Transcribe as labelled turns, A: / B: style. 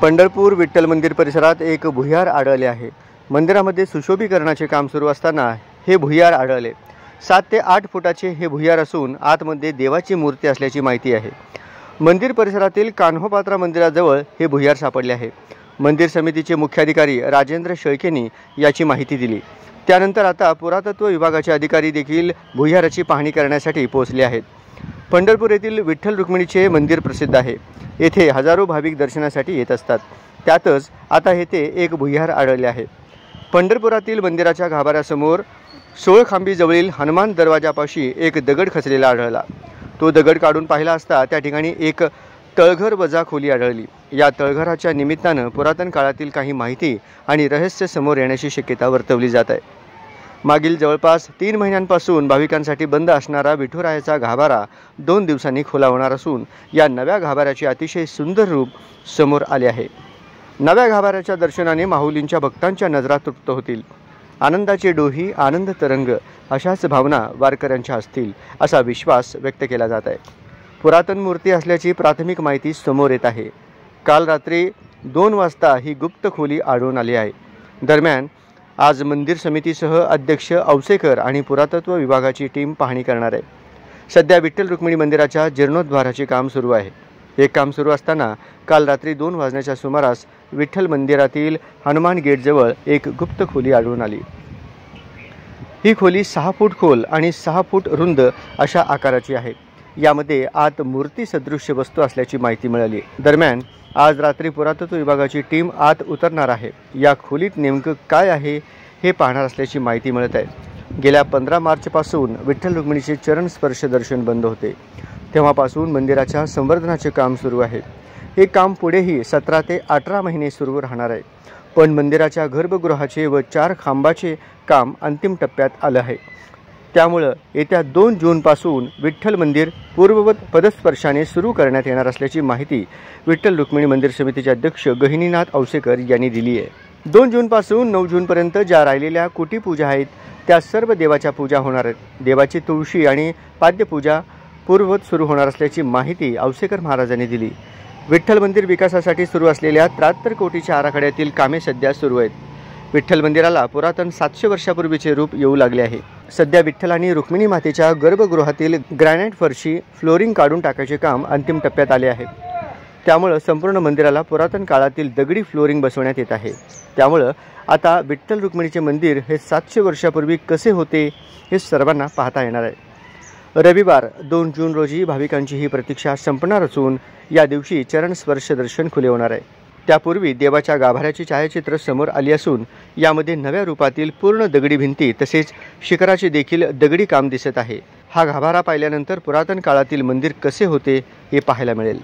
A: पंढरपूर विठ्ठल मंदिर परिसरात एक भुयार आढळले आहे। मंदिरामध्ये सुशोभीकरणाचे काम सुरू असताना हे भुयार आढळले। 7 ते 8 फुटाचे हे भुयार असून आतमध्ये देवाची मूर्ती असल्याची माहिती आहे। मंदिर परिसरातील कान्होपात्रा मंदिराजवळ हे भुयार सापडले आहे। मंदिर समितीचे मुख्याधिकारी राजेंद्र शेळकेंनी याची माहिती दिली। त्यानंतर आता पुरातत्व विभागाचे अधिकारी देखील भुयाराची पाहणी करण्यासाठी पोहोचले आहेत। पंढरपूर येथील विठ्ठल रुक्मिणीचे मंदिर प्रसिद्ध आहे। येथे हजारो भाविक दर्शनासाठी येत असतात। त्यातच आता येथे एक भुयार आढळले आहे। पंढरपुरातील मंदिराच्या गाभाऱ्यासमोर 16 खांबी जवळील हनुमान दरवाजापाशी एक दगड खचलेला आढळला। तो दगड काढून पाहिला असता त्या ठिकाणी एक तळघर वजा खोली आढळली। या तळघराच्या निमित्ताने पुरातन काळातील काही माहिती आणि रहस्य समोर येण्याची शक्यता वर्तवली जात आहे। मागील जवळपास 3 महिन्यांपासून भाविकांसाठी बंद असणारा विठुरायाचा गाभारा 2 दिवसांनी खुला होणार असून या नव्या गाभाऱ्याचे अतिशय सुंदर रूप समोर आले आहे। नव्या गाभाऱ्याच्या दर्शनाने माऊलींच्या भक्तांच्या नजरा तृप्त होतील। आनंदाचे डोही आनंद तरंग अशाच भावना वारकऱ्यांच्या असतील असा विश्वास व्यक्त केला जात आहे। पुरातन मूर्ती असल्याची प्राथमिक माहिती समोर येत आहे। काल रात्री 2 वाजता ही गुप्त खोली आढळून आली आहे। दरम्यान आज मंदिर समितीसह अध्यक्ष औसेकर आणि पुरातत्व विभागाची टीम पाहणी करणार आहे। सध्या विठ्ठल रुक्मिणी मंदिराच्या जीर्णोद्धाराचे काम सुरू आहे। हे काम सुरू असताना काल रात्री 2 वाजण्याच्या सुमारास विठ्ठल मंदिरातील हनुमान गेटजवळ एक गुप्त खोली आढळून आली। ही खोली 6 फूट खोल आणि 6 फूट रुंद अशा आकाराची आहे। यामध्ये आत मूर्ती सदृश्य वस्तू असल्याची माहिती मिळाली। दरम्यान आज रात्री पुरातत्व विभागाची टीम आत उतरणार आहे। या खोलीत नेमकं काय आहे हे पाहणार असल्याची माहिती मिळत आहे। गेल्या 15 मार्चपासून विठ्ठल रुक्मिणीचे चरण स्पर्श दर्शन बंद होते। तेव्हापासून मंदिराच्या संवर्धनाचे काम सुरू आहे। हे काम पुढेही 17 ते 18 महिने सुरू राहणार आहे। पण मंदिराच्या गर्भगृहाचे व 4 खांबाचे काम अंतिम टप्प्यात आलं आहे। त्यामुळे येत्या 2 जूनपासून विठ्ठल मंदिर पूर्ववत पदस्पर्शाने सुरू करण्यात येणार असल्याची माहिती विठ्ठल रुक्मिणी मंदिर समितीचे अध्यक्ष गहिनीनाथ औसेकर यांनी दिली आहे। 2 जूनपासून 9 जूनपर्यंत ज्या राहिलेल्या कुटी पूजा आहेत त्या सर्व देवाच्या पूजा होणार आहेत। देवाची तुळशी आणि पाद्यपूजा पूर्ववत सुरू होणार असल्याची माहिती औसेकर महाराजांनी दिली। विठ्ठल मंदिर विकासासाठी सुरू असलेल्या 73 कोटीच्या आराखड्यातील कामे सध्या सुरू आहेत। विठ्ठल मंदिराला पुरातन 700 वर्षापूर्वीचे रूप येऊ लागले आहे। सध्या विठ्ठल आणि रुक्मिणी मातेच्या गर्भगृहातील ग्रॅनाइट फरशी फ्लोरिंग काढून टाकायचे काम अंतिम टप्प्यात आले आहे। त्यामुळे संपूर्ण मंदिराला पुरातन काळातील दगडी फ्लोरिंग बसवण्यात येत आहे। त्यामुळे आता विठ्ठल रुक्मिणीचे मंदिर हे 700 वर्षापूर्वी कसे होते हे सर्वांना पाहता येणार आहे। रविवार 2 जून रोजी भाविकांची ही प्रतीक्षा संपणार असून या दिवशी चरण स्पर्श दर्शन खुले होणार आहे। त्यापूर्वी देवाच्या गाभाऱ्याची छायाचित्र समोर आली असून यामध्ये नव्या रूपातील पूर्ण दगडी भिंती तसेच शिखराचे देखील दगडी काम दिसत आहे। हा गाभारा पाहिल्यानंतर पुरातन काळातील मंदिर कसे होते हे पाहायला मिळेल।